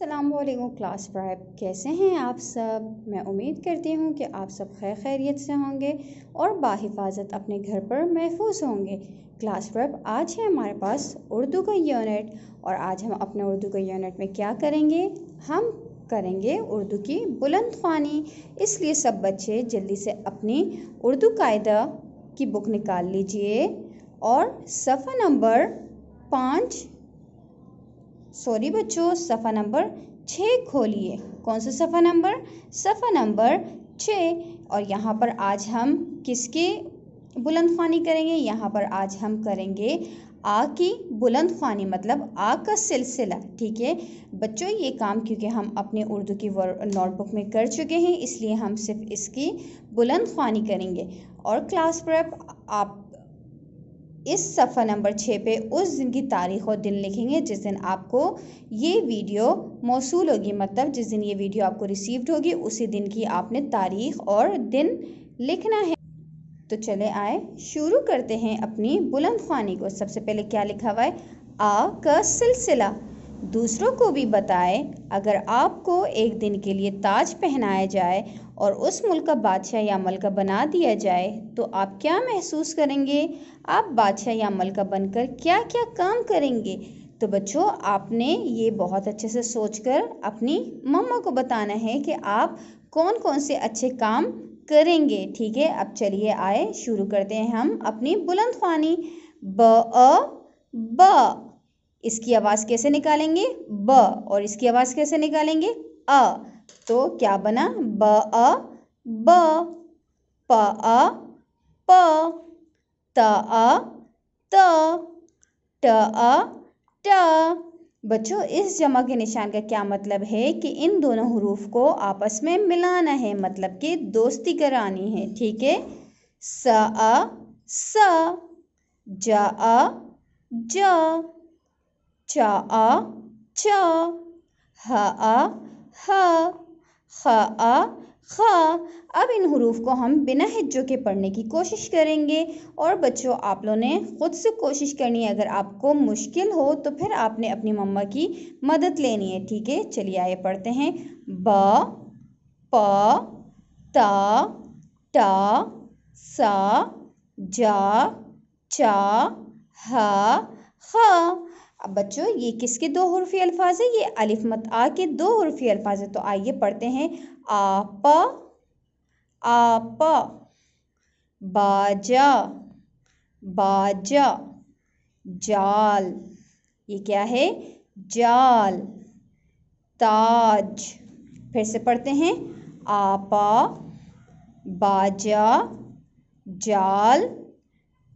अस्सलामुअलैकुम क्लास प्राइब, कैसे हैं आप सब। मैं उम्मीद करती हूँ कि आप सब खैरियत से होंगे और बाहिफाजत अपने घर पर महफूज होंगे। क्लास प्राइब, आज है हमारे पास उर्दू का यूनिट और आज हम अपने उर्दू का यूनिट में क्या करेंगे, हम करेंगे उर्दू की बुलंद ख्वानी। इसलिए सब बच्चे जल्दी से अपनी उर्दू कायदा की बुक निकाल लीजिए और सफ़ा नंबर 5 सफ़ा नंबर 6 खोलिए। कौन सा सफ़ा नंबर? सफ़ा नंबर 6। और यहाँ पर आज हम किसकी बुलंद ख्वानी करेंगे? यहाँ पर आज हम करेंगे आ की बुलंद ख्वानी, मतलब आ का सिलसिला। ठीक है बच्चों, ये काम क्योंकि हम अपने उर्दू की नोटबुक में कर चुके हैं, इसलिए हम सिर्फ इसकी बुलंद ख्वानी करेंगे। और क्लास पर आप इस सफ़ा नंबर 6 पे उस दिन की तारीख़ और दिन लिखेंगे जिस दिन आपको ये वीडियो मौसूल होगी, मतलब जिस दिन ये वीडियो आपको रिसीव्ड होगी उसी दिन की आपने तारीख़ और दिन लिखना है। तो चले आए शुरू करते हैं अपनी बुलंद ख्वानी को। सबसे पहले क्या लिखा हुआ है? आ का सिलसिला। दूसरों को भी बताए, अगर आपको एक दिन के लिए ताज पहनाया जाए और उस मुल्क का बादशाह या मलका बना दिया जाए तो आप क्या महसूस करेंगे? आप बादशाह या मलका बनकर क्या क्या काम करेंगे? तो बच्चों, आपने ये बहुत अच्छे से सोचकर अपनी मम्मा को बताना है कि आप कौन कौन से अच्छे काम करेंगे। ठीक है, अब चलिए आए शुरू करते हैं हम अपनी बुलंद ख्वानी। ब। इसकी आवाज़ कैसे निकालेंगे? ब। और इसकी आवाज़ कैसे निकालेंगे? अ। तो क्या बना? ब अ ब, प अ प, त अ त, ट अ ट। बच्चों, इस जमा के निशान का क्या मतलब है कि इन दोनों हरूफ को आपस में मिलाना है, मतलब कि दोस्ती करानी है। ठीक है, स अ स, ज अ ज, च अ च, ह अ ह, ख अ ख। अब इन हरूफ को हम बिना हिज्जों के पढ़ने की कोशिश करेंगे। और बच्चों, आप लोगों ने खुद से कोशिश करनी है, अगर आपको मुश्किल हो तो फिर आपने अपनी मम्मा की मदद लेनी है। ठीक है, चलिए आइए पढ़ते हैं। ब, प, त, ट, स, ज, च, ह, ख। अब बच्चों, ये किसके दो हुर्फी अल्फाज है? ये अलिफ मत आ के दो हुर्फी अल्फाज है। तो आइए पढ़ते हैं। आप, आप, बाजा, बाजा, जाल। ये क्या है? जाल। ताज। फिर से पढ़ते हैं। आपा, बाजा, जाल,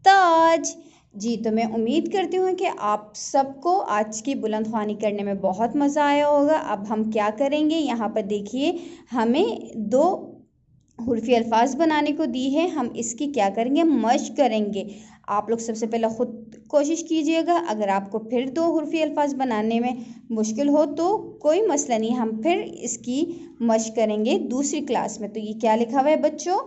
ताज। जी, तो मैं उम्मीद करती हूँ कि आप सबको आज की बुलंद ख्वानी करने में बहुत मज़ा आया होगा। अब हम क्या करेंगे, यहाँ पर देखिए हमें दो हुर्फी अल्फाज बनाने को दी है, हम इसकी क्या करेंगे, मश्क करेंगे। आप लोग सबसे पहले ख़ुद कोशिश कीजिएगा। अगर आपको फिर दो हुर्फी अल्फाज बनाने में मुश्किल हो तो कोई मसला नहीं, हम फिर इसकी मश्क करेंगे दूसरी क्लास में। तो ये क्या लिखा हुआ है बच्चों?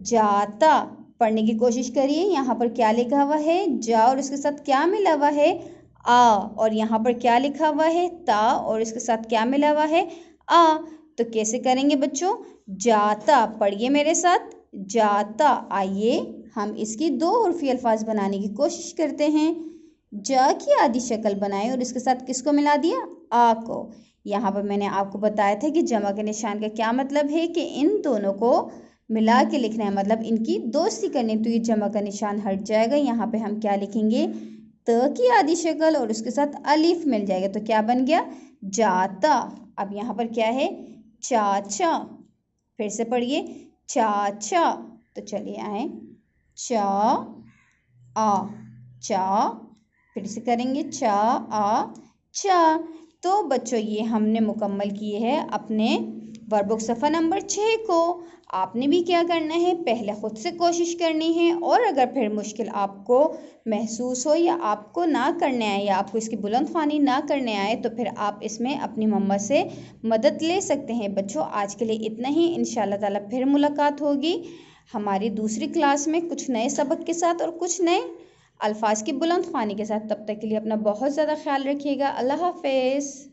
जाता। पढ़ने की कोशिश करिए। यहाँ पर क्या लिखा हुआ है? जा, और इसके साथ क्या मिला हुआ है? आ। और यहाँ पर क्या लिखा हुआ है? ता, और इसके साथ क्या मिला हुआ है? आ। तो कैसे करेंगे बच्चों? जाता। पढ़िए मेरे साथ, जाता। आइए हम इसकी दो हुर्फी अल्फाज बनाने की कोशिश करते हैं। जा की आधी शक्ल बनाए और इसके साथ किसको मिला दिया? आ को। यहाँ पर मैंने आपको बताया था कि जमा के निशान का क्या मतलब है कि इन दोनों को मिला के लिखना है, मतलब इनकी दोस्ती करनी। तो ये जमा का निशान हट जाएगा। यहाँ पे हम क्या लिखेंगे? त की आधी शक्ल और उसके साथ अलिफ मिल जाएगा। तो क्या बन गया? जाता। अब यहाँ पर क्या है? चाचा। फिर से पढ़िए, चाचा। तो चलिए आए, चा आ, चा। फिर से करेंगे, चा आ चा। तो बच्चों, ये हमने मुकम्मल किए हैं अपने वर्कबुक सफ़ा नंबर 6 को। आपने भी क्या करना है, पहले ख़ुद से कोशिश करनी है, और अगर फिर मुश्किल आपको महसूस हो या आपको ना करने आए या आपको इसकी बुलंद ख्वानी ना करने आए तो फिर आप इसमें अपनी मम्मा से मदद ले सकते हैं। बच्चों, आज के लिए इतना ही। इंशाअल्लाह ताला फिर मुलाकात होगी हमारी दूसरी क्लास में कुछ नए सबक के साथ और कुछ नए अल्फाज की बुलंद ख्वानी के साथ। तब तक के लिए अपना बहुत ज़्यादा ख्याल रखिएगा। अल्लाह हाफ़िज़।